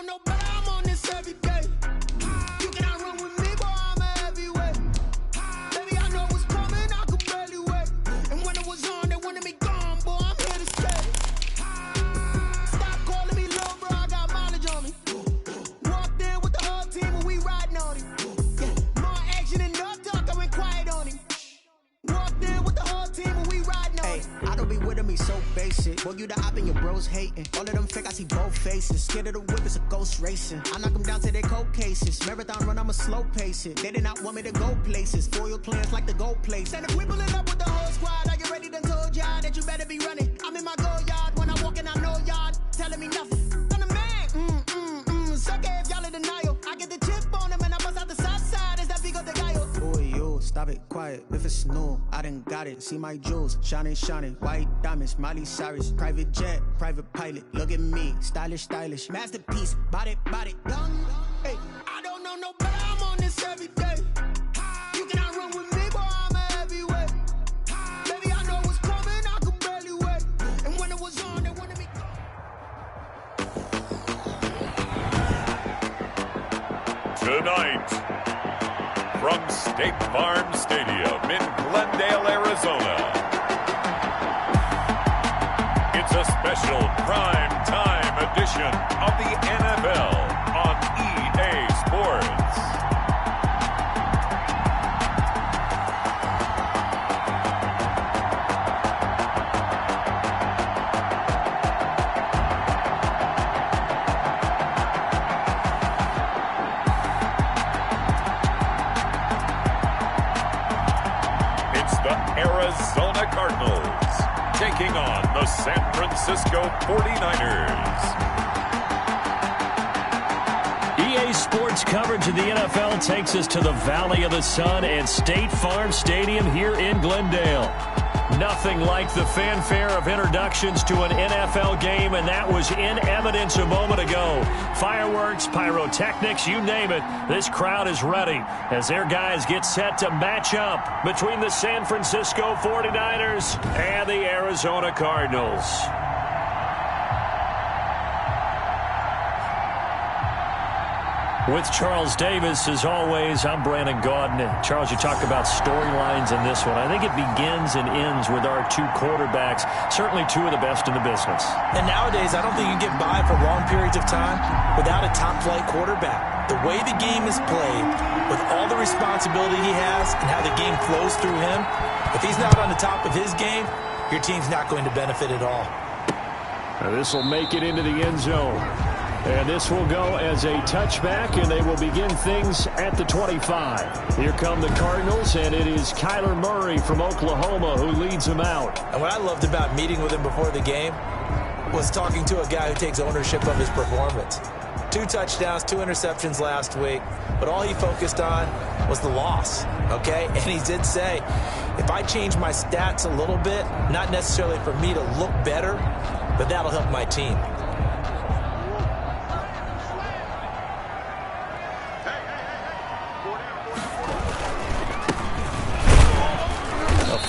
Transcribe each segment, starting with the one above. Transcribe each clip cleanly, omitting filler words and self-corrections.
No, but I'm on this every day. You cannot run with me, boy, I'm a heavyweight. Baby, I know what's coming, I could barely wait. And when it was on, they wanted me gone, boy, I'm here to stay. Stop calling me low, bro, I got mileage on me. Walked in with the whole team and we riding on him. Yeah, more action and no talk, I went quiet on him. Walked in with the whole team and we riding on him. I don't be with him, he's so basic. Boy, you the op and your bros hating. All of them fake, I see both faces. Scared of the whip, it's a ghost racing. I knock them down to their cold cases. Marathon run, I'ma slow pace it. They did not want me to go places. Foil plans like the gold place. And if we pulling up with the whole squad, I get ready to told y'all that you better be running. I'm in my go yard. When I walk in, I know y'all telling me nothing. I'm the man. Suck it if y'all in denial. I get the chip on them and I bust out the south side. Is that Vigo de Gallo? Boy, you, stop it, quiet. If it's new, I done got it. See my jewels, shining, white diamonds, Miley Cyrus, private jet, private pilot. Look at me, stylish, masterpiece, body, young. Hey, I don't know no better, I'm on this every day. You cannot run with me, boy, I'm a heavyweight. Baby, I know what's coming, I could barely wait. And when it was on, they wanted me. Tonight, from State Farm Stadium in Glendale, Arizona, it's a special prime time edition of the NFL on EA Sports. It's the Arizona Cardinals taking on the San Francisco 49ers. EA Sports coverage of the NFL takes us to the Valley of the Sun and State Farm Stadium here in Glendale. Nothing like the fanfare of introductions to an NFL game, and that was in evidence a moment ago. Fireworks, pyrotechnics, you name it. This crowd is ready as their guys get set to match up between the San Francisco 49ers and the Arizona Cardinals. With Charles Davis, as always, I'm Brandon Gaudin. Charles, you talk about storylines in this one. I think it begins and ends with our two quarterbacks, certainly two of the best in the business. And nowadays, I don't think you can get by for long periods of time without a top-flight quarterback. The way the game is played, with all the responsibility he has and how the game flows through him, if he's not on the top of his game, your team's not going to benefit at all. This will make it into the end zone. And this will go as a touchback, and they will begin things at the 25. Here come the Cardinals, and it is Kyler Murray from Oklahoma who leads them out. And what I loved about meeting with him before the game was talking to a guy who takes ownership of his performance. 2 touchdowns, 2 interceptions last week, but all he focused on was the loss, okay? And he did say, if I change my stats a little bit, not necessarily for me to look better, but that'll help my team.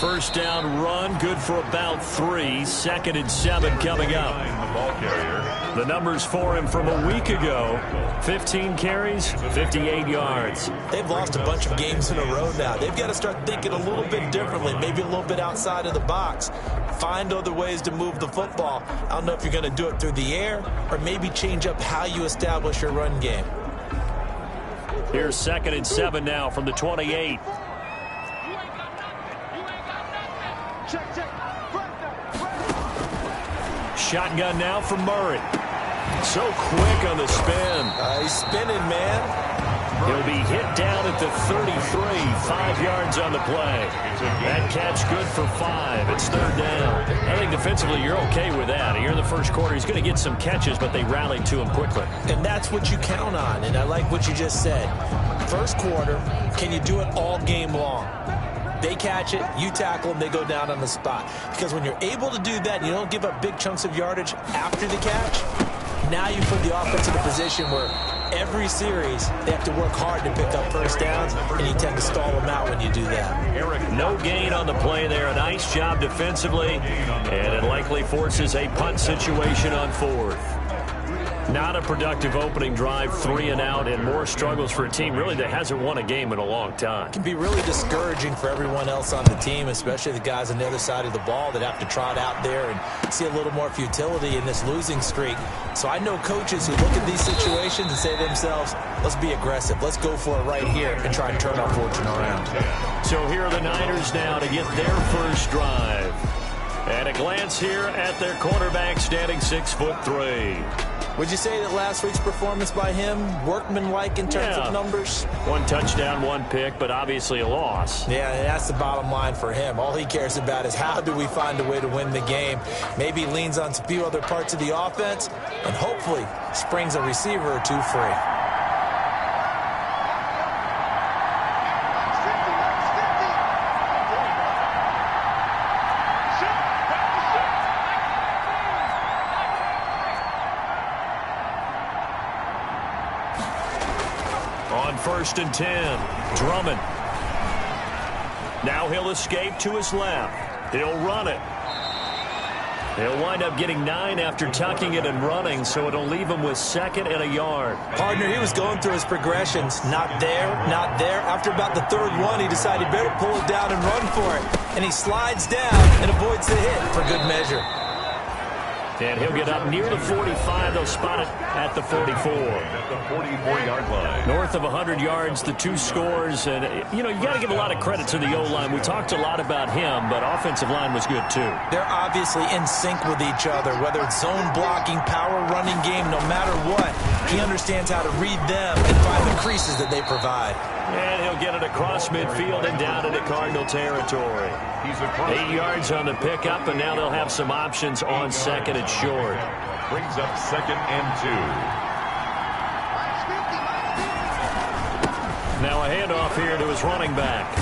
First down run, good for about 3. 2nd and 7 coming up. The numbers for him from a week ago, 15 carries, 58 yards. They've lost a bunch of games in a row now. They've got to start thinking a little bit differently, maybe a little bit outside of the box. Find other ways to move the football. I don't know if you're going to do it through the air or maybe change up how you establish your run game. Here's 2nd and 7 now from the 28. Shotgun now for Murray. So quick on the spin. He's spinning, man. He'll be hit down at the 33. 5 yards on the play. That catch good for 5. It's 3rd down. I think defensively you're okay with that. Here in the first quarter, he's going to get some catches, but they rallied to him quickly. And that's what you count on. And I like what you just said. first quarter, can you do it all game long? They catch it, you tackle them, they go down on the spot. Because when you're able to do that and you don't give up big chunks of yardage after the catch, now you put the offense in a position where every series they have to work hard to pick up first downs, and you tend to stall them out when you do that. No gain on the play there. A nice job defensively, and it likely forces a punt situation on fourth. Not a productive opening drive, 3 and out, and more struggles for a team really that hasn't won a game in a long time. It can be really discouraging for everyone else on the team, especially the guys on the other side of the ball that have to trot out there and see a little more futility in this losing streak. So I know coaches who look at these situations and say to themselves, let's be aggressive. Let's go for it right here and try and turn our fortune around. So here are the Niners now to get their first drive. At a glance here at their quarterback, standing 6'3". Would you say that last week's performance by him, workmanlike in terms of numbers? 1 touchdown, 1 pick, but obviously a loss. Yeah, that's the bottom line for him. All he cares about is how do we find a way to win the game. Maybe he leans on a few other parts of the offense and hopefully springs a receiver or two free. On 1st and 10, Drummond. Now he'll escape to his left. He'll run it. He'll wind up getting 9 after tucking it and running, so it'll leave him with 2nd and a yard. Partner, he was going through his progressions. Not there, not there. After about the 3rd one, he decided better pull it down and run for it. And he slides down and avoids the hit for good measure. And he'll get up near the 45. They'll spot it at the 44. At the 44-yard line. North of 100 yards, the 2 scores. And, you know, you got to give a lot of credit to the O-line. We talked a lot about him, but offensive line was good, too. They're obviously in sync with each other, whether it's zone blocking, power running game, no matter what. He understands how to read them and find the creases that they provide. And he'll get it across midfield and down into Cardinal territory. 8 yards on the pickup, and now they'll have some options on 2nd and short. Brings up 2nd and 2. Now a handoff here to his running back.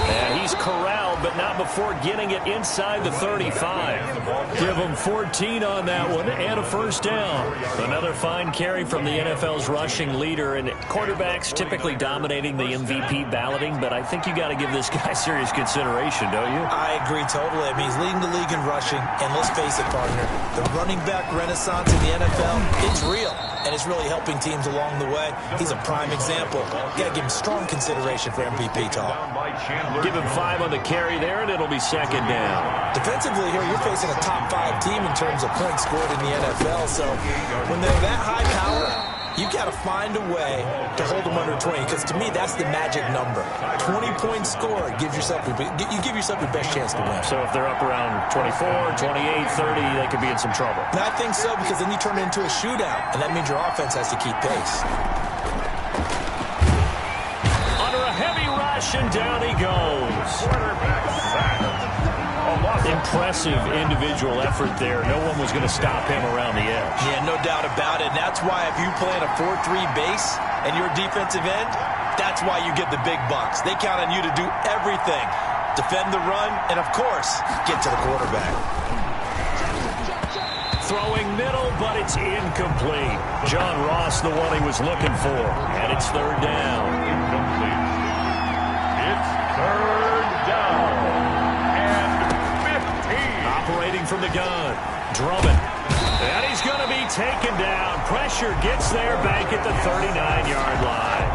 And he's corralled, but not before getting it inside the 35. Give him 14 on that one and a first down. Another fine carry from the NFL's rushing leader, and quarterbacks typically dominating the MVP balloting, but I think you got to give this guy serious consideration, don't you? I agree totally. I mean, he's leading the league in rushing, and let's face it, partner, the running back renaissance in the NFL, it's real, and it's really helping teams along the way. He's a prime example. You got to give him strong consideration for MVP talk. Give him 5 on the carry there, and it'll be 2nd down. Defensively here, you're facing a top 5 team in terms of points scored in the NFL. So when they're that high power, you've got to find a way to hold them under 20. Because to me, that's the magic number. 20-point score gives yourself you give yourself your best chance to win. So if they're up around 24, 28, 30, they could be in some trouble. And I think so, because then you turn it into a shootout, and that means your offense has to keep pace. Under a heavy rush, and down he goes. Quarterback sack. Impressive individual effort there. No one was going to stop him around the edge. Yeah, no doubt about it. And that's why if you play in a 4-3 base and you're a defensive end, that's why you get the big bucks. They count on you to do everything. Defend the run and, of course, get to the quarterback. Throwing middle, but it's incomplete. John Ross, the one he was looking for. And it's 3rd down. Incomplete. It's 3rd down. Operating from the gun, Drummond. And he's going to be taken down. Pressure gets there back at the 39-yard line.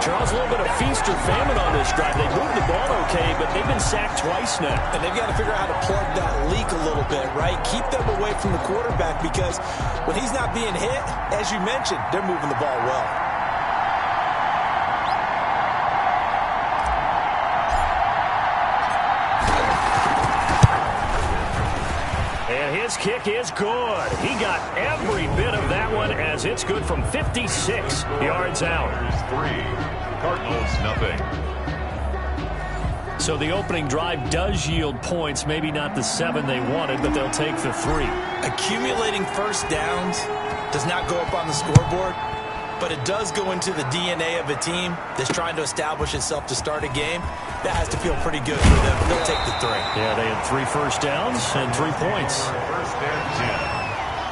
Charles, a little bit of feast or famine on this drive. They moved the ball okay, but they've been sacked twice now. And they've got to figure out how to plug that leak a little bit, right? Keep them away from the quarterback, because when he's not being hit, as you mentioned, they're moving the ball well. His kick is good. He got every bit of that one, as it's good from 56 yards out. 3, Cardinals nothing. So the opening drive does yield points, maybe not the 7 they wanted, but they'll take the 3. Accumulating first downs does not go up on the scoreboard, but it does go into the DNA of a team that's trying to establish itself to start a game. That has to feel pretty good for them. They'll take the 3. Yeah, they had 3 first downs and 3 points. First and 10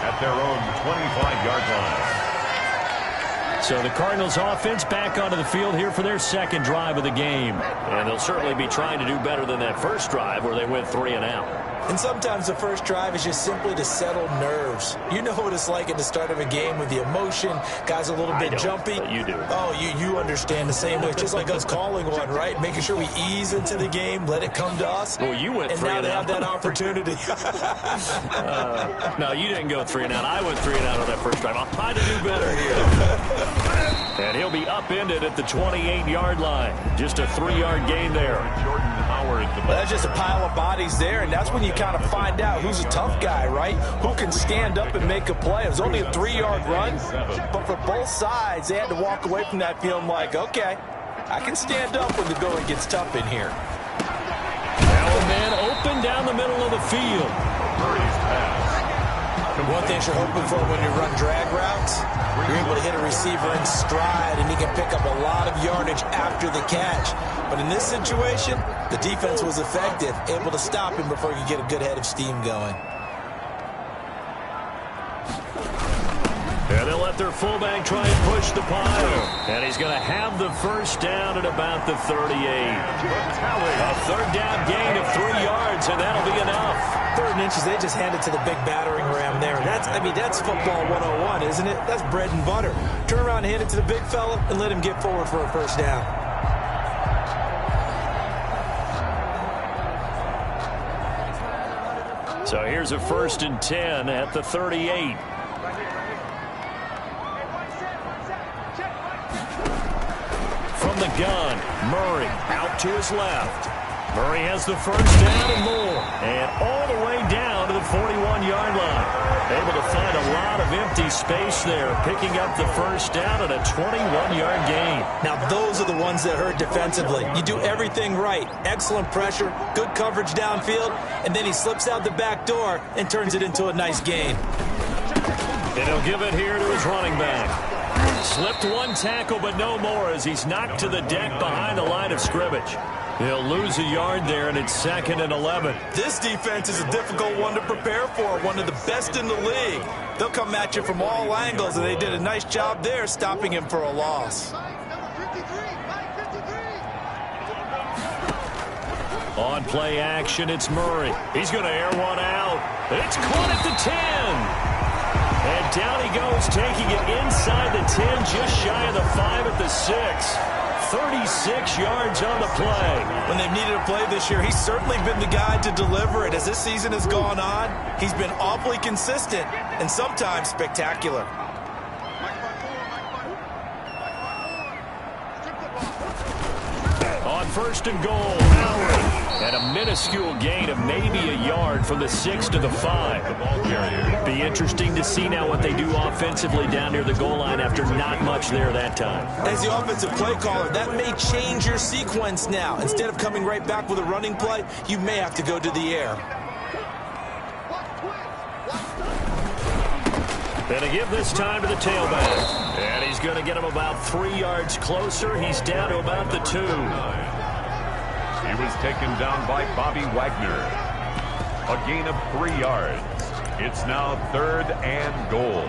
at their own 25-yard line. So the Cardinals offense back onto the field here for their second drive of the game. And they'll certainly be trying to do better than that first drive where they went 3 and out. And sometimes the first drive is just simply to settle nerves. You know what it's like at the start of a game with the emotion. Guys are a little bit jumpy. But you do. Oh, you understand the same way. It's just like us calling one, right? Making sure we ease into the game, let it come to us. Well, you went 3 and and now they out. have that opportunity. No, you didn't go 3 and out. I went 3 and out on that first drive. I'll try to do better here. And he'll be upended at the 28-yard line. Just a 3-yard gain there. Jordan Howard. That's just a pile of bodies there, and that's when you kind of find out who's a tough guy, right? Who can stand up and make a play. It was only a 3-yard run, but for both sides, they had to walk away from that feeling like, okay, I can stand up when the going gets tough in here. Now a man open down the middle of the field. Murray's pass. One thing you're hoping for when you run drag routes, you're able to hit a receiver in stride, and he can pick up a lot of yardage after the catch. But in this situation, the defense was effective, able to stop him before he could get a good head of steam going. And they'll let their fullback try and push the pile. And he's going to have the first down at about the 38. A third down gain of 3 yards, and that'll be enough. 3rd and inches, they just handed to the big battering ram there. That's football 101, isn't it? That's bread and butter. Turn around and hand it to the big fella and let him get forward for a first down. So here's a 1st and 10 at the 38. From the gun, Murray out to his left. Murray has the first down and more. And all the way down to the 41-yard line. Able to find a lot of empty space there, picking up the first down at a 21-yard gain. Now, those are the ones that hurt defensively. You do everything right. Excellent pressure, good coverage downfield, and then he slips out the back door and turns it into a nice gain. And he'll give it here to his running back. Slipped one tackle, but no more as he's knocked to the deck behind the line of scrimmage. He'll lose a yard there, and it's 2nd and 11. This defense is a difficult one to prepare for, one of the best in the league. They'll come at you from all angles, and they did a nice job there stopping him for a loss. On play action, it's Murray. He's going to air one out. It's caught at the 10. And down he goes, taking it inside the 10, just shy of the 5 at the 6. 36 yards on the play. When they've needed a play this year, he's certainly been the guy to deliver it. As this season has gone on, he's been awfully consistent and sometimes spectacular. On 1st and goal, Howard. And a minuscule gain of maybe a yard from the 6 to the 5. Be interesting to see now what they do offensively down near the goal line after not much there that time. As the offensive play caller, that may change your sequence now. Instead of coming right back with a running play, you may have to go to the air. And to give this time to the tailback. And he's going to get him about 3 yards closer. He's down to about the 2. He was taken down by Bobby Wagner. A gain of 3 yards. It's now 3rd and goal.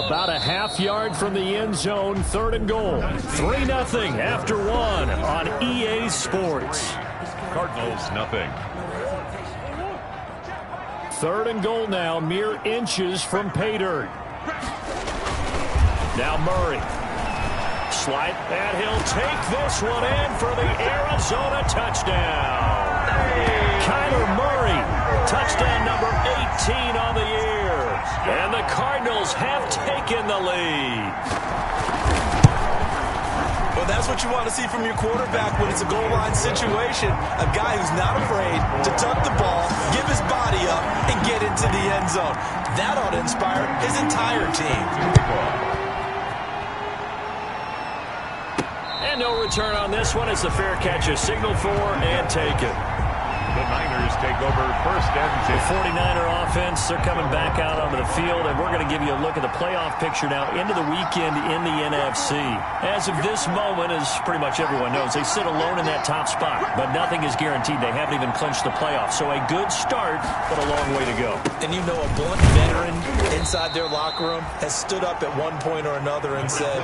About a half yard from the end zone, 3rd and goal. 3-0 after 1 on EA Sports. Cardinals nothing. 3rd and goal now, mere inches from pay dirt. Now Murray. Slide, and he'll take this one in for the Arizona touchdown. Kyler Murray, touchdown number 18 on the year. And the Cardinals have taken the lead. Well, that's what you want to see from your quarterback when it's a goal line situation. A guy who's not afraid to tuck the ball, give his body up, and get into the end zone. That ought to inspire his entire team. And no return on this one as the fair catch is signaled for and taken. The Niners take over first and 10. The 49er offense, they're coming back out onto the field, and we're going to give you a look at the playoff picture now into the weekend in the NFC. As of this moment, as pretty much everyone knows, they sit alone in that top spot, but nothing is guaranteed. They haven't even clinched the playoffs, so a good start, but a long way to go. And you know, a blunt veteran inside their locker room has stood up at one point or another and said,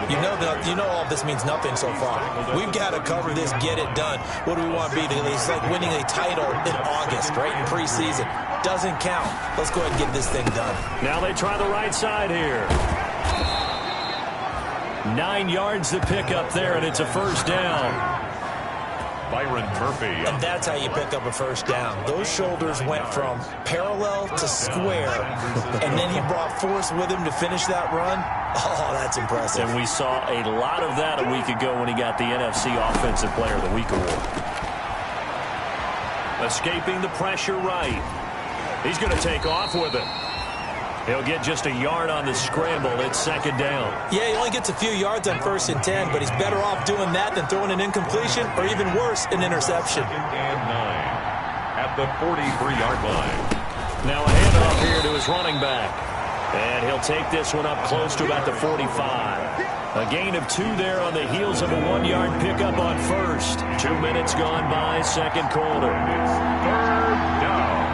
you know all this means nothing so far. We've got to cover this, get it done. What do we want to be? It's like winning a title in August, right, in preseason. Doesn't count. Let's go ahead and get this thing done. Now they try the right side here. 9 yards to pick up there, and it's a first down. Byron Murphy. And that's how you pick up a first down. Those shoulders went from parallel to square, and then he brought force with him to finish that run. Oh, that's impressive. And we saw a lot of that a week ago when he got the NFC Offensive Player of the Week award. Escaping the pressure right. He's going to take off with it. He'll get just a yard on the scramble. It's second down. Yeah, he only gets a few yards on 1st and 10, but he's better off doing that than throwing an incompletion or even worse, an interception. Second and 9 at the 43-yard line. Now a handoff here to his running back. And he'll take this one up close to about the 45. A gain of 2 there on the heels of a 1-yard pickup on first. 2 minutes gone by, second quarter. It's third down.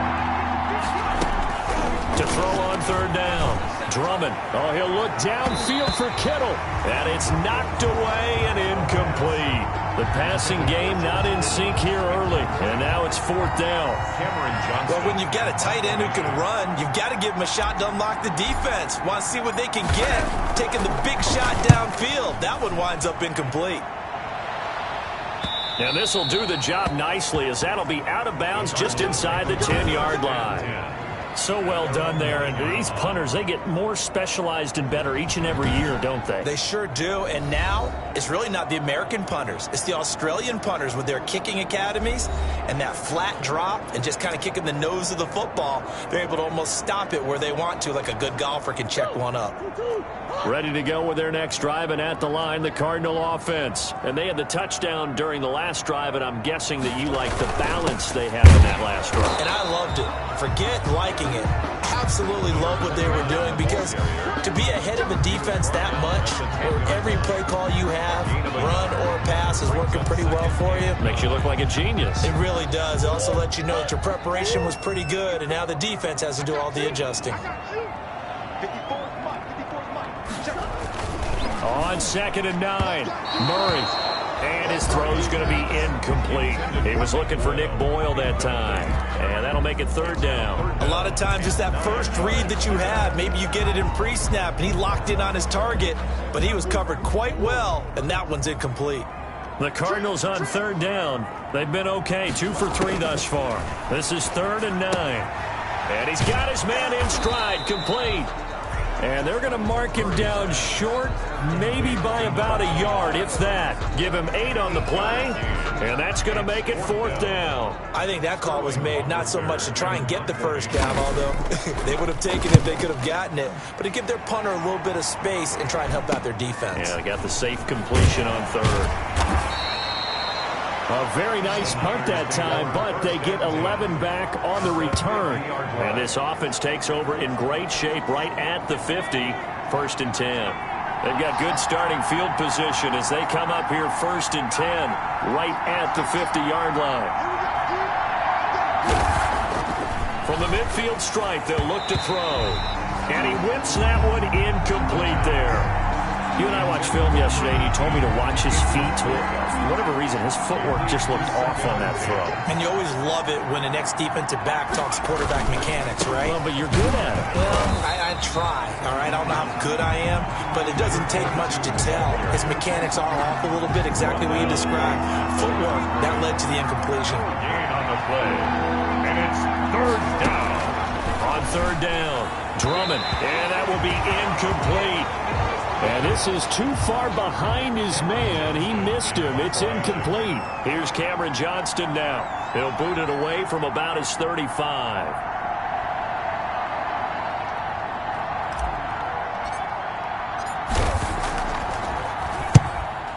To throw on third down. Drummond. Oh, he'll look downfield for Kittle. And it's knocked away and incomplete. The passing game not in sync here early. And now it's fourth down. Cameron Johnson. Well, when you've got a tight end who can run, you've got to give him a shot to unlock the defense. Want to see what they can get. Taking the big shot downfield. That one winds up incomplete. And this will do the job nicely, as that'll be out of bounds just inside the 10-yard line. So well done there. And these punters, they get more specialized and better each and every year, don't they? They sure do. And now it's really not the American punters. It's the Australian punters with their kicking academies and that flat drop and just kind of kicking the nose of the football. They're able to almost stop it where they want to, like a good golfer can check one up. Ready to go with their next drive, and at the line, the Cardinal offense. And they had the touchdown during the last drive, and I'm guessing that you like the balance they had in that last drive. And I loved it. Forget liking it. Absolutely love what they were doing, because to be ahead of a defense that much, where every play call you have, run or pass, is working pretty well for you. Makes you look like a genius. It really does. It also lets you know that your preparation was pretty good, and now the defense has to do all the adjusting. On 2nd and 9, Murray. And his throw's going to be incomplete. He was looking for Nick Boyle that time. And that'll make it third down. A lot of times it's that first read that you have. Maybe you get it in pre-snap, and he locked in on his target, but he was covered quite well, and that one's incomplete. The Cardinals on third down. They've been okay, 2 for 3 thus far. This is 3rd and 9. And he's got his man in stride, complete. And they're going to mark him down short, maybe by about a yard, if that. Give him 8 on the play, and that's going to make it 4th down. I think that call was made not so much to try and get the first down, although they would have taken it if they could have gotten it, but to give their punter a little bit of space and try and help out their defense. Yeah, they got the safe completion on third. A very nice punt that time, but they get 11 back on the return. And this offense takes over in great shape right at the 50, 1st and 10. They've got good starting field position as they come up here 1st and 10, right at the 50-yard line. From the midfield stripe, they'll look to throw. And he whips that one incomplete there. You and I watched film yesterday, and you told me to watch his feet. For whatever reason, his footwork just looked off on that throw. And you always love it when the next defensive back talks quarterback mechanics, right? Well, but you're good at it. Well, I try, all right? I don't know how good I am, but it doesn't take much to tell. His mechanics are off a little bit, exactly what you described. Footwork, that led to the incompletion. Gain on the play, and it's 3rd down. On 3rd down, Drummond, and that will be incomplete. And this is too far behind his man. He missed him. It's incomplete. Here's Cameron Johnston now. He'll boot it away from about his 35.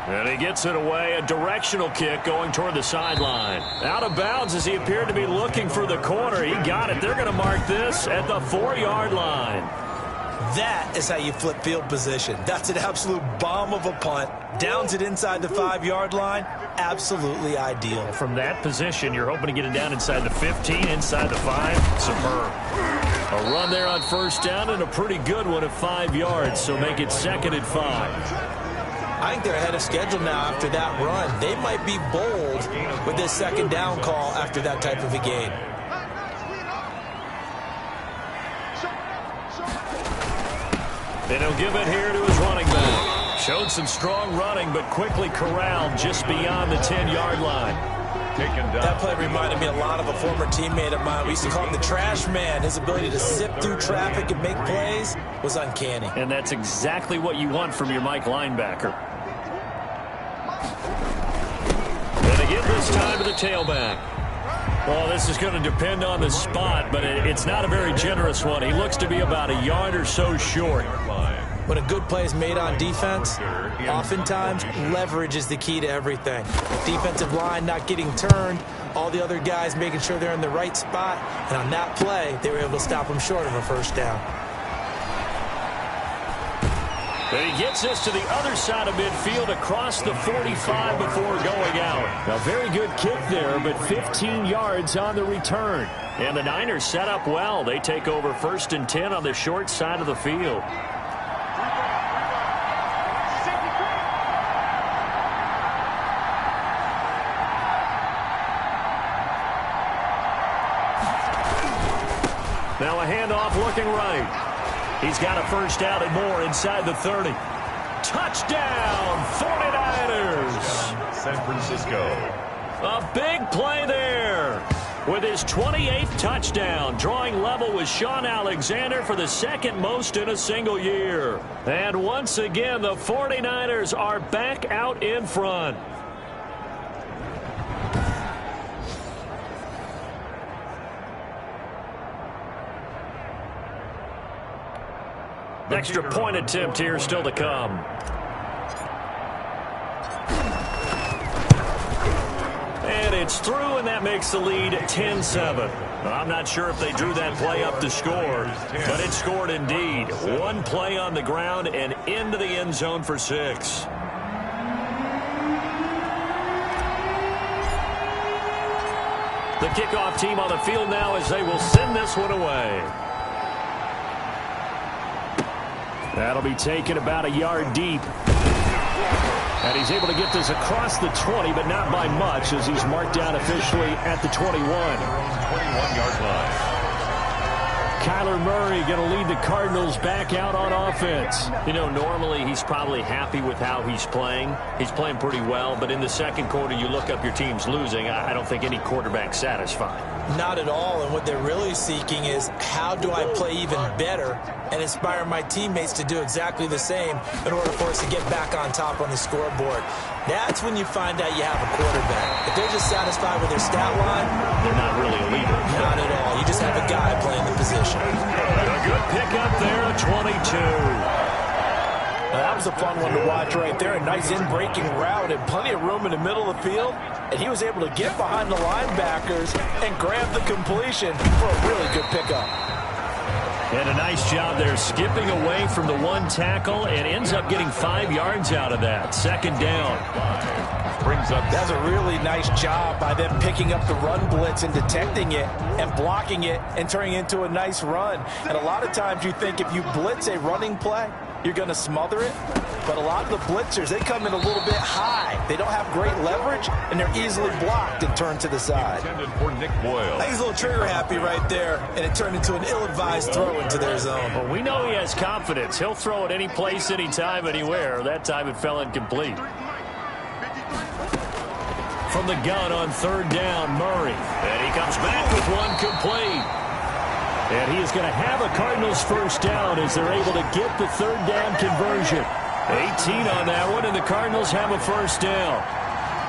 And he gets it away, a directional kick going toward the sideline. Out of bounds as he appeared to be looking for the corner. He got it. They're going to mark this at the 4-yard line. That is how you flip field position. That's an absolute bomb of a punt. Downs it inside the 5-yard line. Absolutely ideal. From that position, you're hoping to get it down inside the 15, inside the 5. Superb. A run there on first down and a pretty good one at 5 yards, so make it 2nd and 5. I think they're ahead of schedule now after that run. They might be bold with this 2nd down call after that type of a game. And he'll give it here to his running back. Showed some strong running, but quickly corralled just beyond the 10-yard line. That play reminded me a lot of a former teammate of mine. We used to call him the trash man. His ability to sift through traffic and make plays was uncanny. And that's exactly what you want from your Mike linebacker. And they give this time to the tailback. Well, this is going to depend on the spot, but it's not a very generous one. He looks to be about a yard or so short. When a good play is made on defense, oftentimes leverage is the key to everything. Defensive line not getting turned, all the other guys making sure they're in the right spot, and on that play, they were able to stop them short of a first down. And he gets this to the other side of midfield across the 45 before going out. A very good kick there, but 15 yards on the return. And the Niners set up well. They take over 1st and 10 on the short side of the field. Now a handoff looking right. He's got a first down and more inside the 30. Touchdown, 49ers. San Francisco. A big play there. With his 28th touchdown, drawing level with Sean Alexander for the 2nd most in a single year. And once again, the 49ers are back out in front. Extra point attempt here still to come. And it's through, and that makes the lead 10-7. I'm not sure if they drew that play up to score, but it scored indeed. One play on the ground and into the end zone for 6. The kickoff team on the field now as they will send this one away. That'll be taken about a yard deep. And he's able to get this across the 20, but not by much as he's marked down officially at the 21. 21-yard line. Kyler Murray going to lead the Cardinals back out on offense. You know, normally he's probably happy with how he's playing. He's playing pretty well, but in the second quarter you look up your team's losing. I don't think any quarterback's satisfied. Not at all, and what they're really seeking is how do I play even better and inspire my teammates to do exactly the same in order for us to get back on top on the scoreboard. That's when you find out you have a quarterback. If they're just satisfied with their stat line, they're not really a leader. Not at all. You just have a guy playing the position. A good pickup there at 22. Now, that was a fun one to watch right there. A nice in-breaking route and plenty of room in the middle of the field. And he was able to get behind the linebackers and grab the completion for a really good pickup. And a nice job there skipping away from the one tackle and ends up getting 5 yards out of that. Second down. Brings up. That's a really nice job by them picking up the run blitz and detecting it and blocking it and turning it into a nice run. And a lot of times you think if you blitz a running play, you're going to smother it. But a lot of the blitzers, they come in a little bit high. They don't have great leverage, and they're easily blocked and turned to the side. For Nick Boyle. I think he's a little trigger happy right there, and it turned into an ill-advised throw into their zone. Well, we know he has confidence. He'll throw it any place, anytime, anywhere. That time it fell incomplete. From the gun on third down, Murray. And he comes back with one complete. And he is going to have a Cardinals first down as they're able to get the third down conversion. 18 on that one, and the Cardinals have a first down.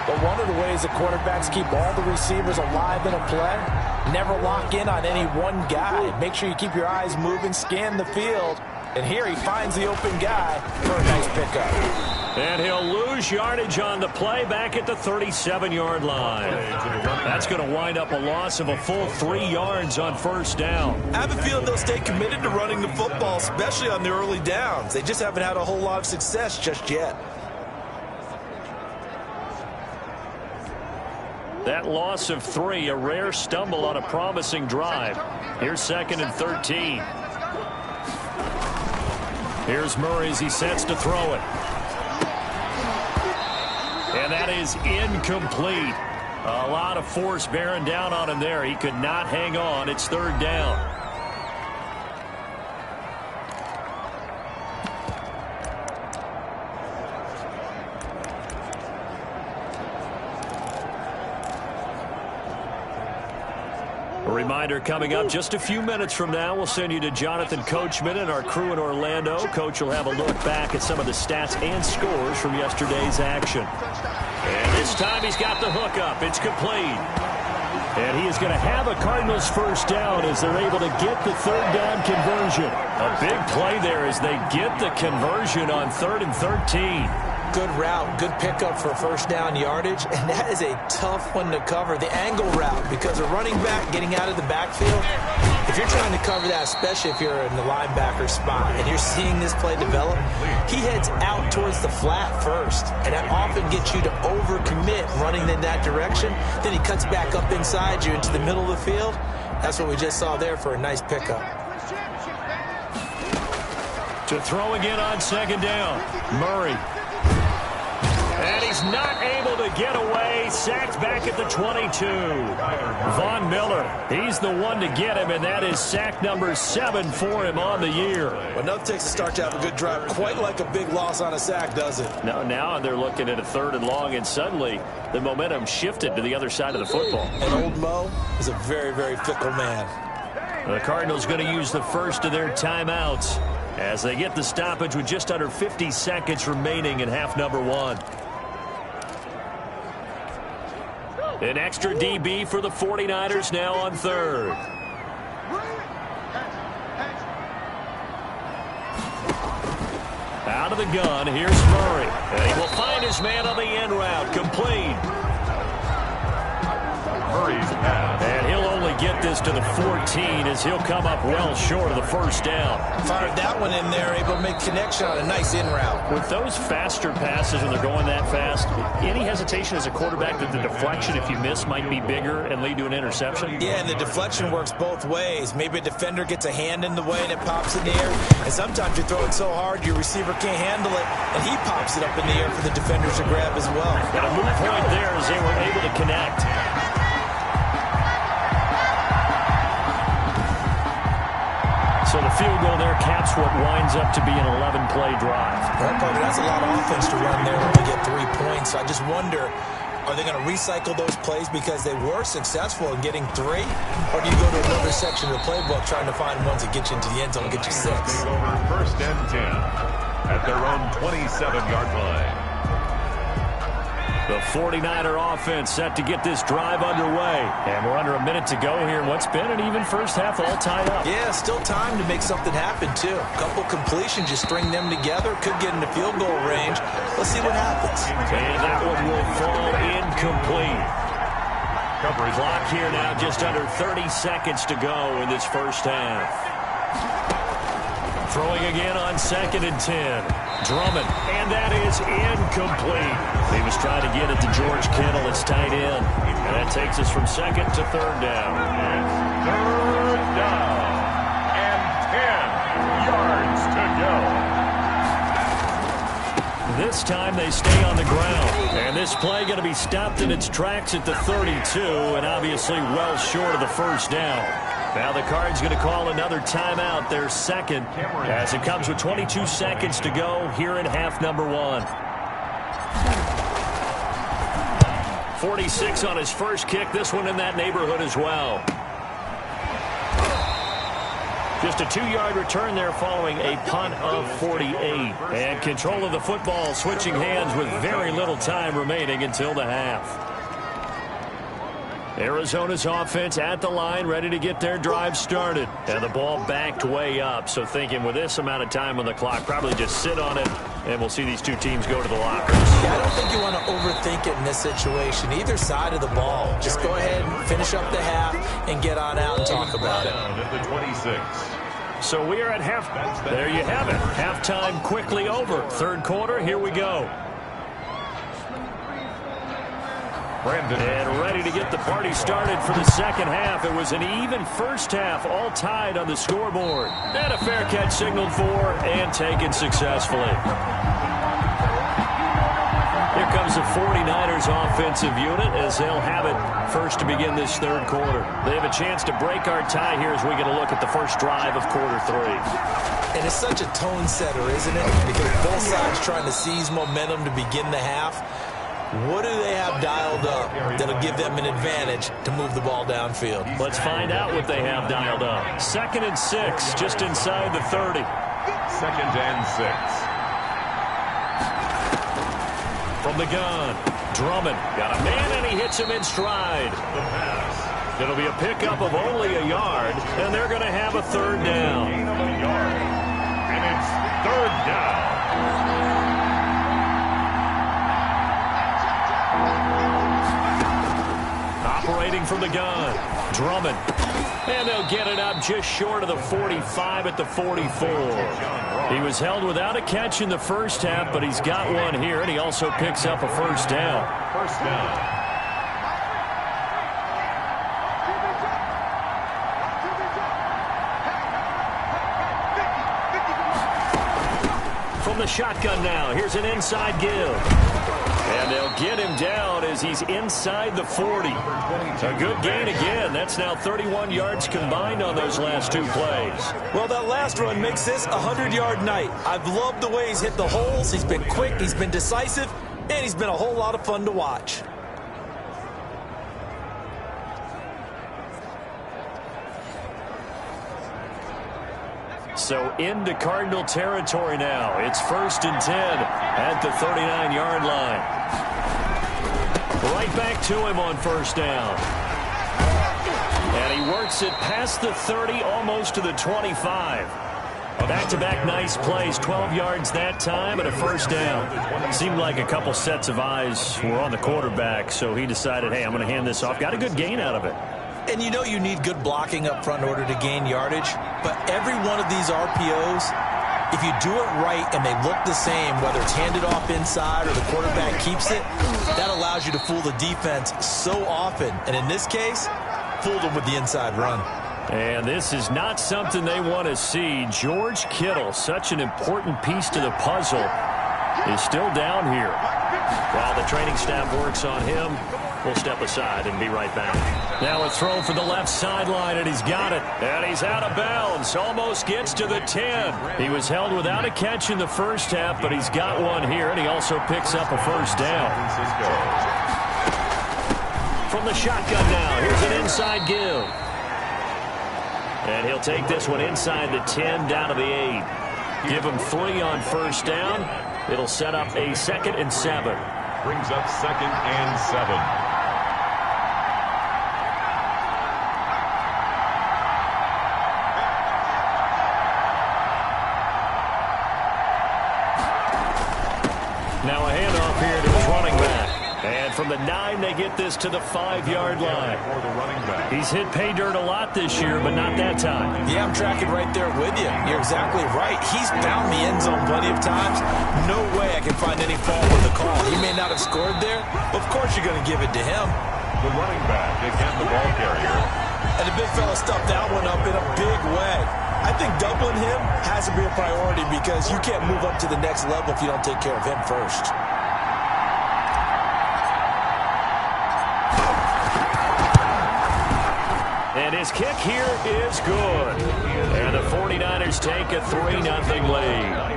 But one of the ways the quarterbacks keep all the receivers alive in a play, never lock in on any one guy. Make sure you keep your eyes moving, scan the field. And here he finds the open guy for a nice pickup. And he'll lose lose yardage on the play back at the 37-yard line. That's going to wind up a loss of a full 3 yards on first down. I have a feeling they'll stay committed to running the football, especially on the early downs. They just haven't had a whole lot of success just yet. That loss of 3, a rare stumble on a promising drive. Here's 2nd and 13. Here's Murray as he sets to throw it. And that is incomplete. A lot of force bearing down on him there. He could not hang on. It's 3rd down. A reminder coming up just a few minutes from now, we'll send you to Jonathan Coachman and our crew in Orlando. Coach will have a look back at some of the stats and scores from yesterday's action. And this time he's got the hook up. It's complete. And he is going to have a Cardinals first down as they're able to get the 3rd down conversion. A big play there as they get the conversion on 3rd and 13. Good route, good pickup for first down yardage, and that is a tough one to cover, the angle route, because a running back getting out of the backfield, if you're trying to cover that, especially if you're in the linebacker spot and you're seeing this play develop, he heads out towards the flat first, and that often gets you to overcommit running in that direction. Then he cuts back up inside you into the middle of the field. That's what we just saw there for a nice pickup. To throw again on 2nd down, Murray. And he's not able to get away. Sacked back at the 22. Von Miller, he's the one to get him, and that is sack number 7 for him on the year. Well, nothing takes a start to have a good drive, quite like a big loss on a sack, does it? No, now they're looking at a 3rd and long, and suddenly the momentum shifted to the other side of the football. And old Mo is a very, very fickle man. The Cardinals going to use the first of their timeouts as they get the stoppage with just under 50 seconds remaining in half number 1. An extra DB for the 49ers now on 3rd. Out of the gun, here's Murray. And he will find his man on the end route. Complete. Murray's pass. And he'll only get this to the 14 as he'll come up well short of the first down. Fired that one in there, able to make connection on a nice in route. With those faster passes when they're going that fast, any hesitation as a quarterback that the deflection, if you miss, might be bigger and lead to an interception? Yeah, and the deflection works both ways. Maybe a defender gets a hand in the way and it pops in the air. And sometimes you throw it so hard your receiver can't handle it, and he pops it up in the air for the defenders to grab as well. And a move point there as they were able to connect. So the field goal there caps what winds up to be an 11-play drive. Well, Parker, that's a lot of offense to run there when we get 3 points. So I just wonder, are they going to recycle those plays because they were successful in getting 3? Or do you go to another section of the playbook trying to find ones that get you into the end zone and get you 6? Take over 1st and 10 at their own 27-yard line. The 49er offense set to get this drive underway. And we're under a minute to go here in what's been an even first half, all tied up. Yeah, still time to make something happen, too. A couple completions, you string them together, could get into field goal range. Let's see what happens. And that one will fall incomplete. Clock here now, just under 30 seconds to go in this first half. Throwing again on 2nd and 10. Drummond, and that is incomplete. He was trying to get it to George Kittle. It's tight end. And that takes us from 2nd to 3rd down. It's 3rd down and 10 yards to go. This time they stay on the ground. And this play going to be stopped in its tracks at the 32, and obviously well short of the first down. Now the Cards going to call another timeout, their 2nd, as it comes with 22 seconds to go here in half number 1. 46 on his first kick, this one in that neighborhood as well. Just a 2-yard return there following a punt of 48. And control of the football switching hands with very little time remaining until the half. Arizona's offense at the line, ready to get their drive started. And the ball backed way up, so thinking with this amount of time on the clock, probably just sit on it And we'll see these two teams go to the lockers. Yeah, I don't think you want to overthink it in this situation. Either side of the ball. Just go ahead and finish up the half and get on out and talk about it. At the 26. So we are at half. There you have it. Halftime quickly over. Third quarter, here we go. And ready to get the party started for the second half. It was an even first half, all tied on the scoreboard. And a fair catch signaled for and taken successfully. Here comes the 49ers offensive unit as they'll have it first to begin this third quarter. They have a chance to break our tie here as we get a look at the first drive of quarter three. And it's such a tone setter, isn't it? Because both sides trying to seize momentum to begin the half. What do they have dialed up that'll give them an advantage to move the ball downfield? Let's find out what they have dialed up. 2nd and 6, just inside the 30. 2nd and 6. From the gun, Drummond got a man and he hits him in stride. The pass. It'll be a pickup of only a yard, and they're going to have a third down. Gain of a yard. And it's third down. Operating from the gun, Drummond. And they'll get it up just short of the 45 at the 44. He was held without a catch in the first half, but he's got one here, and he also picks up a first down. First down. From the shotgun now, here's an inside give. And they'll get him down as he's inside the 40. A good gain again. That's now 31 yards combined on those last two plays. Well, that last run makes this a 100-yard night. I've loved the way he's hit the holes. He's been quick, he's been decisive, and he's been a whole lot of fun to watch. So into Cardinal territory now. It's 1st and 10 at the 39-yard line. Right back to him on first down. And he works it past the 30, almost to the 25. Back-to-back nice plays, 12 yards that time and a first down. Seemed like a couple sets of eyes were on the quarterback, so he decided, hey, I'm going to hand this off. Got a good gain out of it. And you know you need good blocking up front in order to gain yardage, but every one of these RPOs, if you do it right and they look the same, whether it's handed off inside or the quarterback keeps it, that allows you to fool the defense so often. And in this case, fooled them with the inside run. And this is not something they want to see. George Kittle, such an important piece to the puzzle, is still down here. While the training staff works on him, we'll step aside and be right back. Now a throw for the left sideline, and he's got it. And he's out of bounds. Almost gets to the 10. He was held without a catch in the first half, but he's got one here, and he also picks up a first down. From the shotgun now, here's an inside give. And he'll take this one inside the 10, down to the 8. Give him 3 on first down. It'll set up a 2nd and 7. Brings up 2nd and 7. Now a handoff here to his running back. And from the 9, they get this to the 5-yard line. For the running back. He's hit pay dirt a lot this year, but not that time. Yeah, I'm tracking right there with you. You're exactly right. He's found the end zone plenty of times. No way I can find any fault with the call. He may not have scored there, but of course you're going to give it to him. The running back, again the ball carrier. And the big fella stuffed that one up in a big way. I think doubling him has to be a priority because you can't move up to the next level if you don't take care of him first. And his kick here is good. And the 49ers take a 3-0 lead.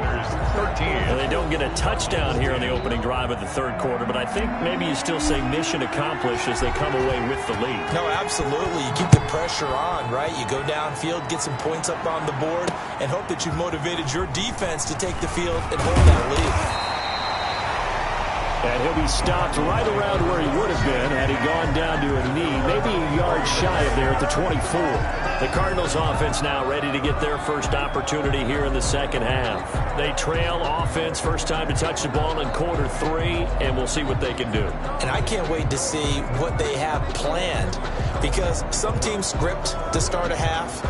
And they don't get a touchdown here on the opening drive of the third quarter, but I think maybe you still say mission accomplished as they come away with the lead. No, absolutely. You keep the pressure on, right? You go downfield, get some points up on the board, and hope that you've motivated your defense to take the field and hold that lead. And he'll be stopped right around where he would have been had he gone down to a knee, maybe a yard shy of there at the 24. The Cardinals offense now ready to get their first opportunity here in the second half. They trail offense, first time to touch the ball in quarter 3, and we'll see what they can do. And I can't wait to see what they have planned, because some teams script to start a half.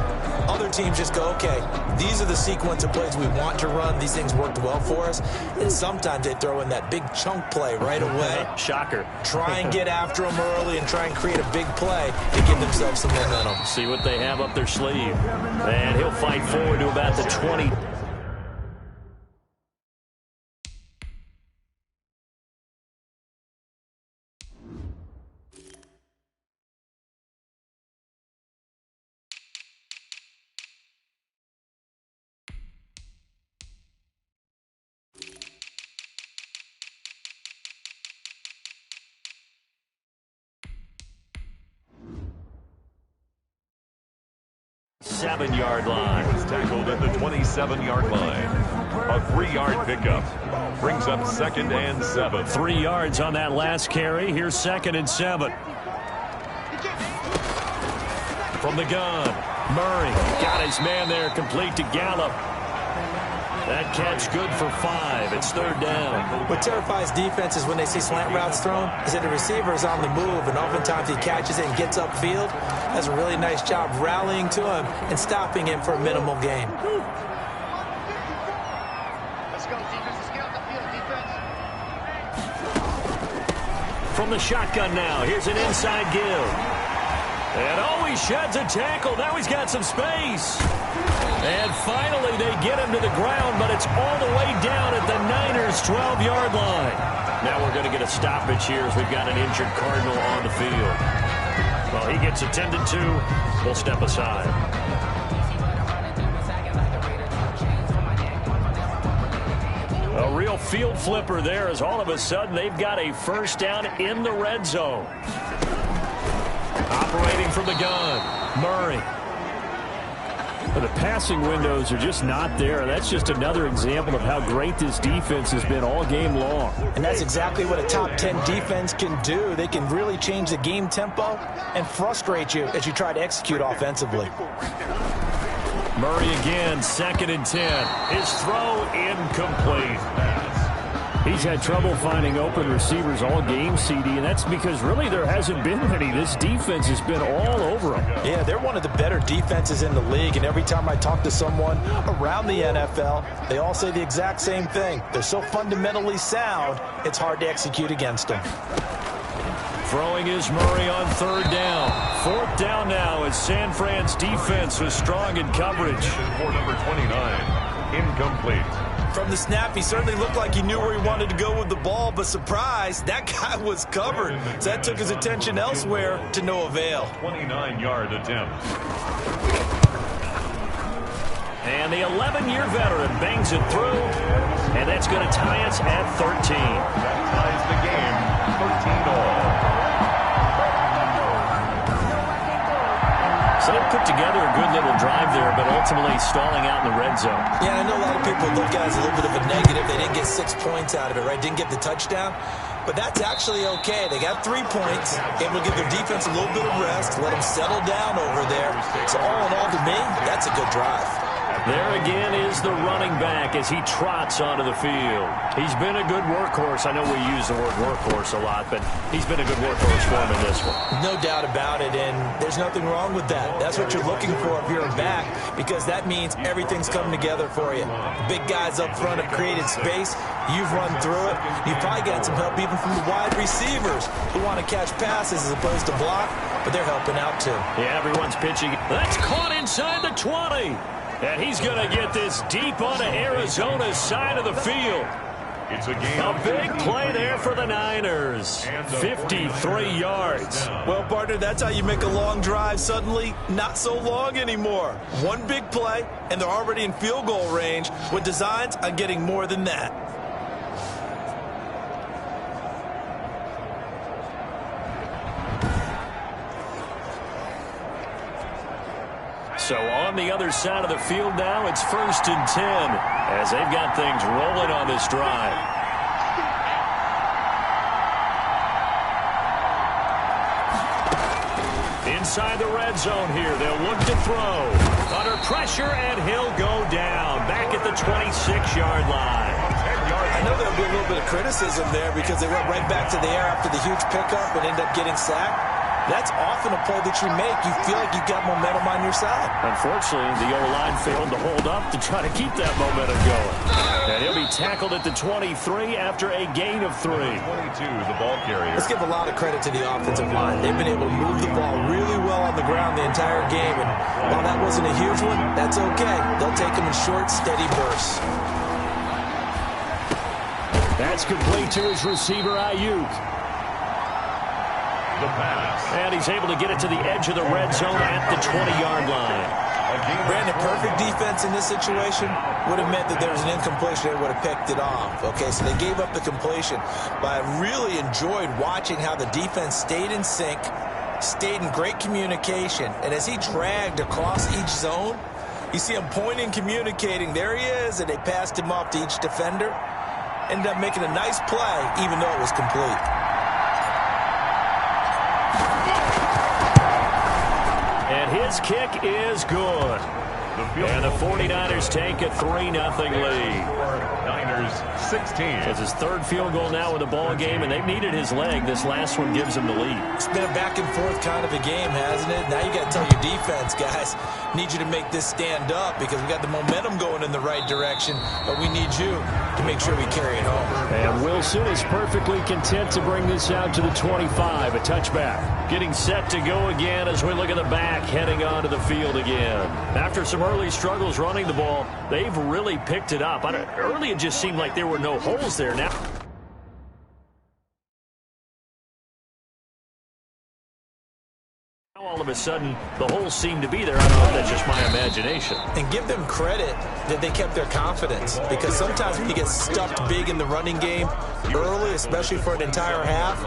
Other teams just go, okay, these are the sequence of plays we want to run. These things worked well for us. And sometimes they throw in that big chunk play right away. Shocker. Try and get after them early and try and create a big play to give themselves some momentum. See what they have up their sleeve. And he'll fight forward to about the 20. Seven-yard line. He was tackled at the 27-yard line. A 3-yard pickup brings up 2nd and 7. 3 yards on that last carry. Here's 2nd and 7. From the gun, Murray got his man there, complete to Gallup. That catch good for 5. It's 3rd down. What terrifies defenses when they see slant routes thrown is that the receiver is on the move, and oftentimes he catches it and gets upfield. Does a really nice job rallying to him and stopping him for a minimal gain. Let's go, defense. Let's get off the field, defense. From the shotgun now, here's an inside give. And he sheds a tackle. Now he's got some space. And finally they get him to the ground, but it's all the way down at the Niners' 12-yard line. Now we're going to get a stoppage here as we've got an injured Cardinal on the field. Well, he gets attended to. We'll step aside. A real field flipper there as all of a sudden they've got a first down in the red zone. Operating from the gun, Murray. But the passing windows are just not there. That's just another example of how great this defense has been all game long. And that's exactly what a top 10 defense can do. They can really change the game tempo and frustrate you as you try to execute offensively. Murray again, 2nd and 10. His throw incomplete. He's had trouble finding open receivers all game, CD, and that's because really there hasn't been many. This defense has been all over them. Yeah, they're one of the better defenses in the league, and every time I talk to someone around the NFL, they all say the exact same thing. They're so fundamentally sound, it's hard to execute against them. Throwing is Murray on 3rd down. 4th down now as San Fran's defense was strong in coverage. For number 29, incomplete. From the snap, he certainly looked like he knew where he wanted to go with the ball, but surprise, that guy was covered. So that took his attention elsewhere to no avail. 29-yard attempt. And the 11-year veteran bangs it through, and that's going to tie us at 13. That ties the game, 13 all. So they put together a good little drive there, but ultimately stalling out in the red zone. Yeah, I know a lot of people look at it as a little bit of a negative. They didn't get 6 points out of it, right? Didn't get the touchdown. But that's actually okay. They got 3 points, able to give their defense a little bit of rest, let them settle down over there. So all in all, to me, that's a good drive. There again is the running back as he trots onto the field. He's been a good workhorse. I know we use the word workhorse a lot, but he's been a good workhorse for him in this one. No doubt about it, and there's nothing wrong with that. That's what you're looking for if you're a back, because that means everything's coming together for you. Big guys up front have created space. You've run through it. You've probably got some help even from the wide receivers who want to catch passes as opposed to block, but they're helping out too. Yeah, everyone's pitching. That's caught inside the 20. And he's going to get this deep onto Arizona's side of the field. It's a game. A big play there for the Niners. 53 yards. Well, partner, that's how you make a long drive suddenly not so long anymore. One big play, and they're already in field goal range with designs on getting more than that. So on the other side of the field now, it's 1st and 10 as they've got things rolling on this drive. inside the red zone here. They'll look to throw. Under pressure, and he'll go down. Back at the 26-yard line. I know there'll be a little bit of criticism there because they went right back to the air after the huge pickup and ended up getting sacked. That's often a play that you make. You feel like you've got momentum on your side. Unfortunately, the O-line failed to hold up to try to keep that momentum going. And he'll be tackled at the 23 after a gain of 3. 22, the ball carrier. Let's give a lot of credit to the offensive line. They've been able to move the ball really well on the ground the entire game. And while that wasn't a huge one, that's okay. They'll take them in short, steady bursts. That's complete to his receiver, Ayuk. The pass. And he's able to get it to the edge of the red zone at the 20-yard line. Brandon, perfect defense in this situation would have meant that there was an incompletion. They would have picked it off. Okay, so they gave up the completion. But I really enjoyed watching how the defense stayed in sync, stayed in great communication. And as he dragged across each zone, you see him pointing, communicating. There he is, and they passed him off to each defender. Ended up making a nice play, even though it was complete. And his kick is good. And the 49ers take a 3-0 lead. Niners 16. It's his third field goal now in the ball game, and they've needed his leg. This last one gives him the lead. It's been a back-and-forth kind of a game, hasn't it? Now you got to tell your defense, guys, need you to make this stand up because we got the momentum going in the right direction, but we need you to make sure we carry it home. And Wilson is perfectly content to bring this out to the 25, a touchback. Getting set to go again as we look at the back, heading onto the field again. After some early struggles running the ball, they've really picked it up. Early it just seemed like there were no holes there. Now all of a sudden, the holes seem to be there. I don't know if that's just my imagination. And give them credit that they kept their confidence, because sometimes when you get stuffed big in the running game early, especially for an entire half,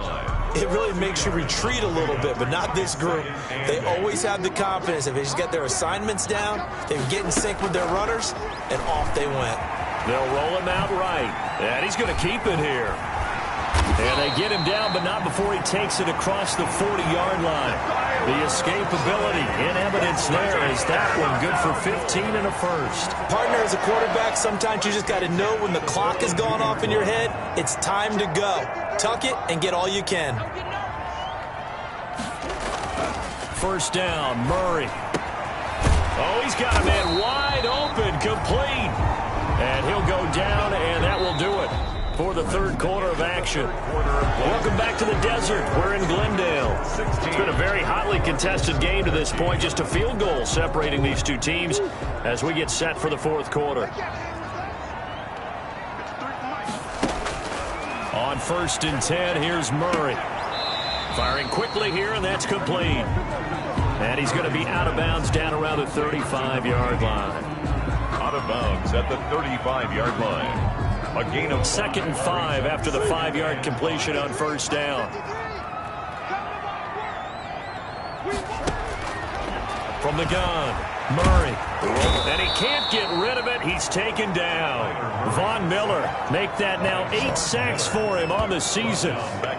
it really makes you retreat a little bit, but not this group. They always have the confidence. If they just get their assignments down, they get in sync with their runners, and off they went. They'll roll him out right, and he's going to keep it here. And they get him down, but not before he takes it across the 40-yard line. The escapability in evidence there is that one good for 15 and a first. Partner, as a quarterback, sometimes you just got to know when the clock has gone off in your head, it's time to go. Tuck it and get all you can. First down, Murray. Oh, he's got a man wide open, complete. And he'll go down, and that will do it for the third quarter of action. Welcome back to the desert. We're in Glendale. It's been a very hotly contested game to this point. Just a field goal separating these two teams as we get set for the fourth quarter. On 1st and 10, here's Murray. Firing quickly here, and that's complete. And he's going to be out of bounds down around the 35-yard line. Out of bounds at the 35-yard line. A gain of 2nd and 5 after the 5-yard completion on first down. From the gun, Murray. And he can't get rid of it. He's taken down. Von Miller make that now 8 sacks for him on the season.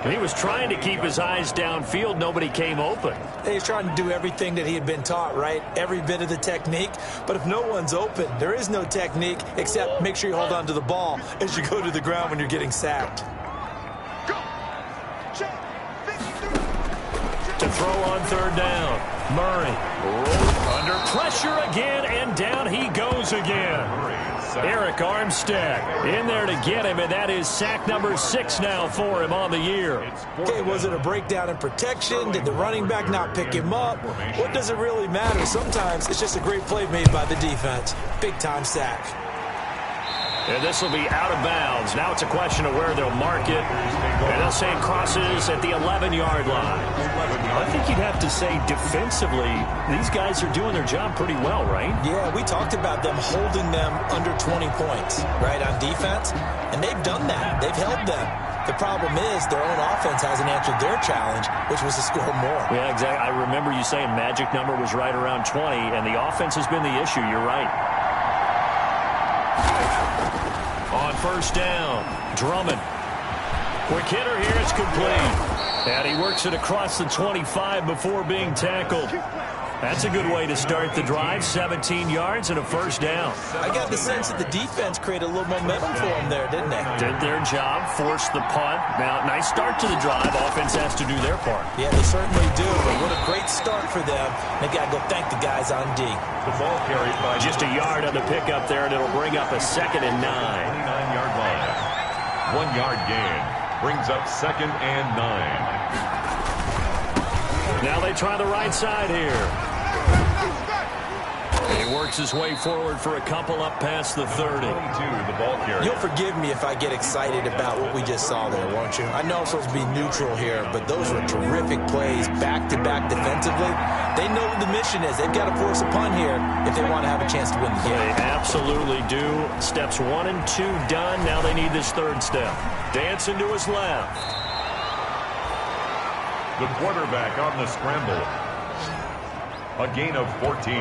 He was trying to keep his eyes downfield. Nobody came open. He's trying to do everything that he had been taught, right? Every bit of the technique. But if no one's open, there is no technique except make sure you hold on to the ball as you go to the ground when you're getting sacked. To throw on third down, Murray. Under pressure again, and down he goes again. Eric Armstead in there to get him, and that is sack number 6 now for him on the year. Okay, was it a breakdown in protection? Did the running back not pick him up? What does it really matter? Sometimes it's just a great play made by the defense. Big-time sack. And this will be out of bounds. Now it's a question of where they'll mark it. And they'll say it crosses at the 11-yard line. I think you'd have to say defensively, these guys are doing their job pretty well, right? Yeah, we talked about them holding them under 20 points, right, on defense. And they've done that. They've held them. The problem is their own offense hasn't answered their challenge, which was to score more. Yeah, exactly. I remember you saying magic number was right around 20, and the offense has been the issue. You're right. On first down, Drummond. Quick hitter here, it's complete. And he works it across the 25 before being tackled. That's a good way to start the drive. 17 yards and a first down. I got the sense that the defense created a little momentum for them there, didn't they? Did their job, forced the punt. Now, nice start to the drive. Offense has to do their part. Yeah, they certainly do. But what a great start for them. They've got to go thank the guys on D. The ball carried by just a yard on the pickup there, and it'll bring up a 2nd and 9. 29-yard line. 1 yard gain brings up 2nd and 9. Now they try the right side here. He works his way forward for a couple up past the 30. The ball carrier. You'll forgive me if I get excited about what we just saw there, won't you? I know I'm supposed to be neutral here, but those were terrific plays back-to-back defensively. They know what the mission is. They've got to force a punt here if they want to have a chance to win the game. They absolutely do. Steps 1 and 2 done. Now they need this 3rd step. Dancing to his left. The quarterback on the scramble. A gain of 14.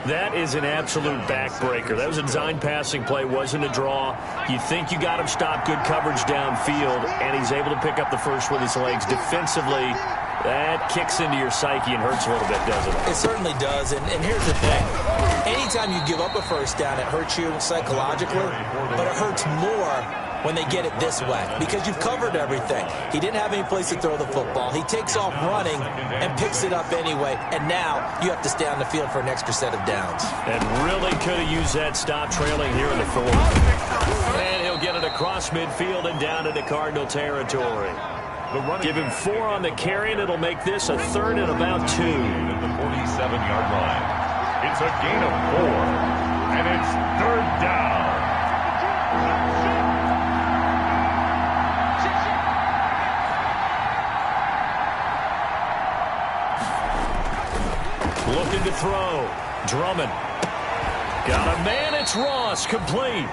That is an absolute backbreaker. That was a design passing play, wasn't a draw. You think you got him stopped, good coverage downfield, and he's able to pick up the first with his legs. Defensively, that kicks into your psyche and hurts a little bit, doesn't it? It certainly does, and here's the thing. Anytime you give up a first down, it hurts you psychologically, but it hurts more when they get it this way because you've covered everything. He didn't have any place to throw the football. He takes off running and picks it up anyway, and now you have to stay on the field for an extra set of downs. And really could have used that stop trailing here in the 4th. And he'll get it across midfield and down into Cardinal territory. Give him 4 on the carry, and it'll make this a 3rd and about 2. At the 47-yard line. It's a gain of 4, and it's 3rd down. Looking to throw. Drummond. Got a man. It's Ross. Complete.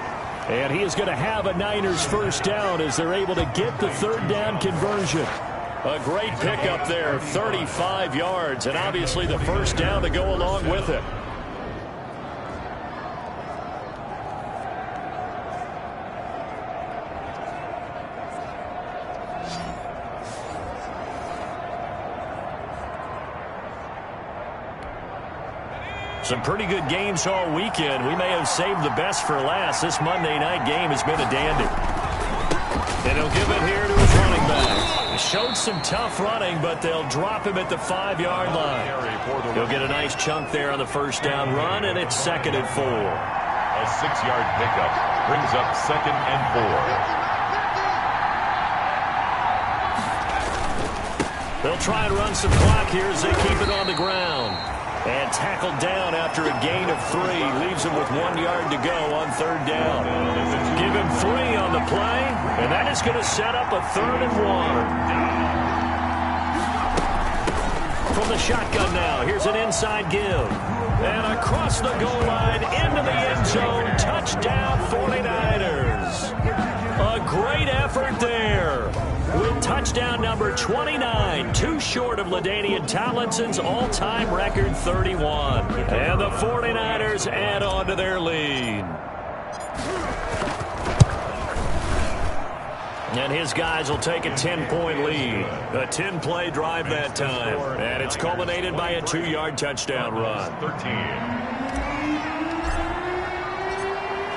And he is going to have a Niners first down as they're able to get the 3rd down conversion. A great pickup there. 35 yards. And obviously the first down to go along with it. Some pretty good games all weekend. We may have saved the best for last. This Monday night game has been a dandy. And he'll give it here to his running back. He showed some tough running, but they'll drop him at the 5-yard line. He'll get a nice chunk there on the first down run, and it's 2nd and 4. A 6-yard pickup brings up 2nd and 4. They'll try and run some clock here as they keep it on the ground. And tackled down after a gain of 3. Leaves him with 1 yard to go on 3rd down. Give him 3 on the play, and that is going to set up a 3rd and 1. From the shotgun now, here's an inside give. And across the goal line, into the end zone, touchdown 49ers. A great effort there. With touchdown number 29, too short of LaDainian Tomlinson's all-time record 31. And the 49ers add on to their lead. And his guys will take a 10-point lead. A 10-play drive that time. And it's culminated by a 2-yard touchdown run. 13.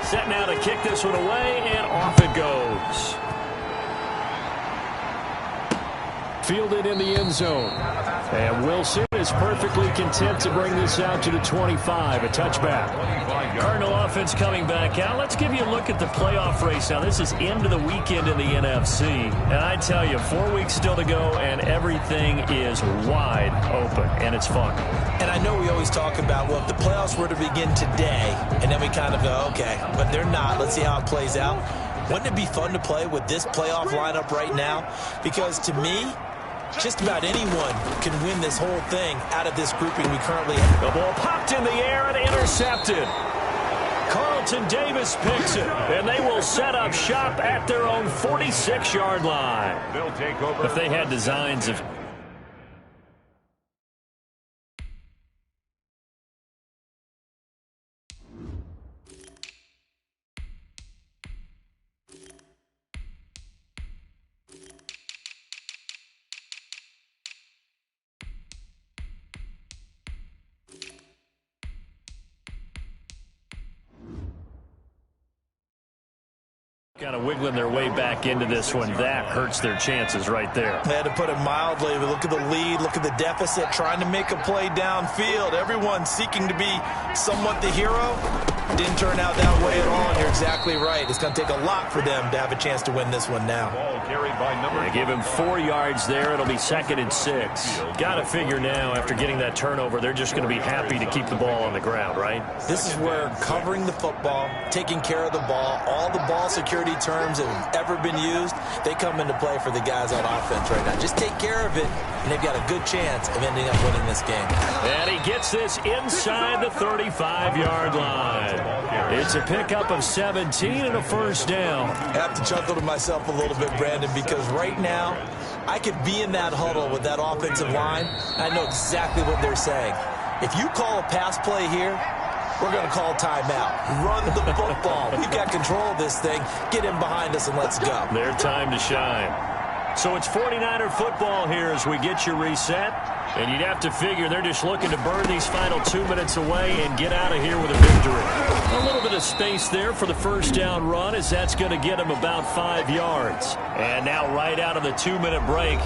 Set now to kick this one away, and off it goes. Fielded in the end zone. And Wilson is perfectly content to bring this out to the 25, a touchback. Cardinal offense coming back out. Let's give you a look at the playoff race. Now, this is into the weekend in the NFC. And I tell you, 4 weeks still to go, and everything is wide open, and it's fun. And I know we always talk about, well, if the playoffs were to begin today, and then we kind of go, okay, but they're not. Let's see how it plays out. Wouldn't it be fun to play with this playoff lineup right now? Because to me, just about anyone can win this whole thing out of this grouping we currently have. The ball popped in the air and intercepted. Carlton Davis picks it, and they will set up shop at their own 46-yard line. They'll take over. If they had designs of Kind of wiggling their way back into this one. That hurts their chances right there. They had to put it mildly. But look at the lead. Look at the deficit. Trying to make a play downfield. Everyone seeking to be somewhat the hero. Didn't turn out that way at all, and you're exactly right. It's going to take a lot for them to have a chance to win this one now. They give him 4 yards there. It'll be 2nd and 6. Got to figure now, after getting that turnover, they're just going to be happy to keep the ball on the ground, right? This is where covering the football, taking care of the ball, all the ball security terms that have ever been used, they come into play for the guys on offense right now. Just take care of it, and they've got a good chance of ending up winning this game. And he gets this inside the 35-yard line. It's a pickup of 17 and a first down. I have to chuckle to myself a little bit, Brandon, because right now I could be in that huddle with that offensive line. I know exactly what they're saying. If you call a pass play here, we're going to call timeout. Run the football. We've got control of this thing. Get in behind us and let's go. Their time to shine. So it's 49er football here as we get you reset. And you'd have to figure they're just looking to burn these final 2 minutes away and get out of here with a victory. A little bit of space there for the first down run, as that's going to get them about 5 yards. And now right out of the 2-minute break,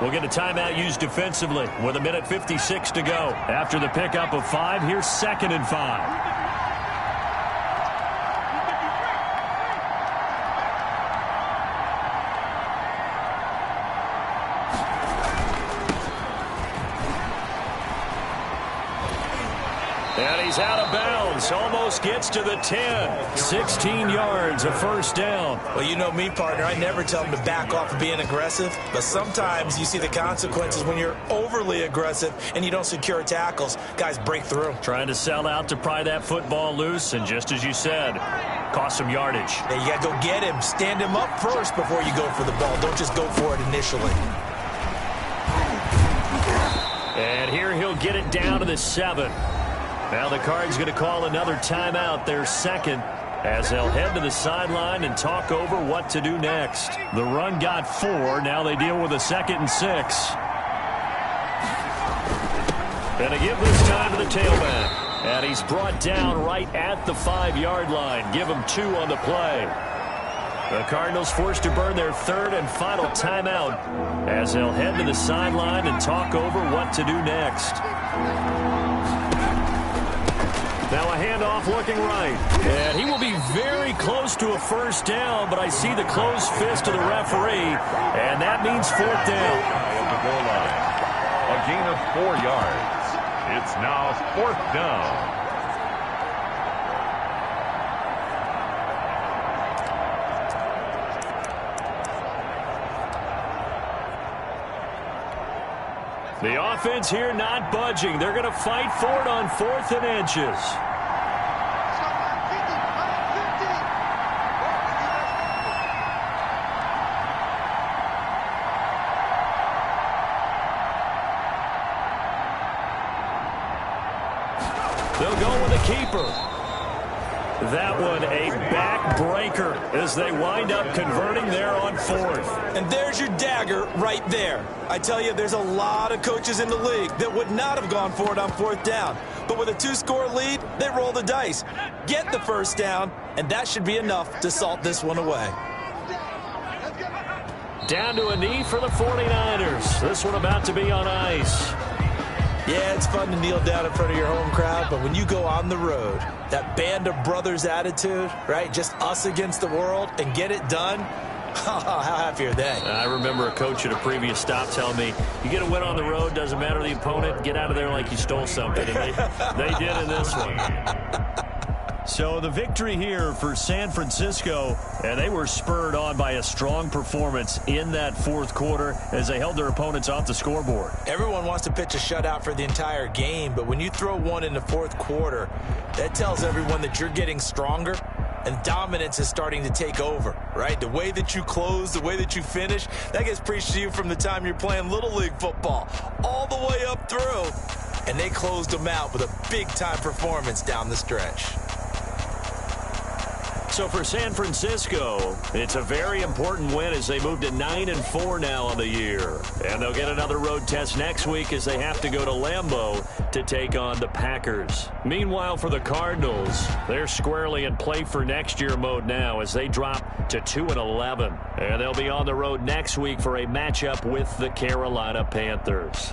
we'll get a timeout used defensively with 1:56 to go. After the pickup of 5, here's 2nd and 5. And he's out of bounds. Almost gets to the 10. 16 yards, a first down. Well, you know me, partner. I never tell them to back off of being aggressive. But sometimes you see the consequences when you're overly aggressive and you don't secure tackles. Guys break through. Trying to sell out to pry that football loose. And just as you said, cost some yardage. Yeah, you got to go get him. Stand him up first before you go for the ball. Don't just go for it initially. And here he'll get it down to the 7. Now the Cards going to call another timeout, their second, as they'll head to the sideline and talk over what to do next. The run got 4. Now they deal with a 2nd and 6. And they give this time to the tailback. And he's brought down right at the 5-yard line. Give him 2 on the play. The Cardinals forced to burn their 3rd and final timeout as they'll head to the sideline and talk over what to do next. Now a handoff looking right. And he will be very close to a first down, but I see the closed fist of the referee, and that means 4th down. A gain of 4 yards. It's now 4th down. The offense here not budging. They're going to fight for it on 4th and inches. They'll go with a keeper. That one a backbreaker as they wind up converting there on 4th. And there's your dagger right there. I tell you, there's a lot of coaches in the league that would not have gone for it on 4th down. But with a 2-score lead, they roll the dice. Get the first down, and that should be enough to salt this one away. Down to a knee for the 49ers. This one about to be on ice. Yeah, it's fun to kneel down in front of your home crowd, but when you go on the road, that band of brothers attitude, right, just us against the world, and get it done, how happy are they? I remember a coach at a previous stop telling me, you get a win on the road, doesn't matter the opponent, get out of there like you stole something. And they did in this one. So the victory here for San Francisco, and they were spurred on by a strong performance in that 4th quarter as they held their opponents off the scoreboard. Everyone wants to pitch a shutout for the entire game, but when you throw one in the 4th quarter, that tells everyone that you're getting stronger and dominance is starting to take over, right? The way that you close, the way that you finish, that gets preached to you from the time you're playing Little League football all the way up through, and they closed them out with a big-time performance down the stretch. So for San Francisco, it's a very important win as they move to 9-4 now on the year. And they'll get another road test next week as they have to go to Lambeau to take on the Packers. Meanwhile, for the Cardinals, they're squarely in play for next year mode now as they drop to 2-11. And they'll be on the road next week for a matchup with the Carolina Panthers.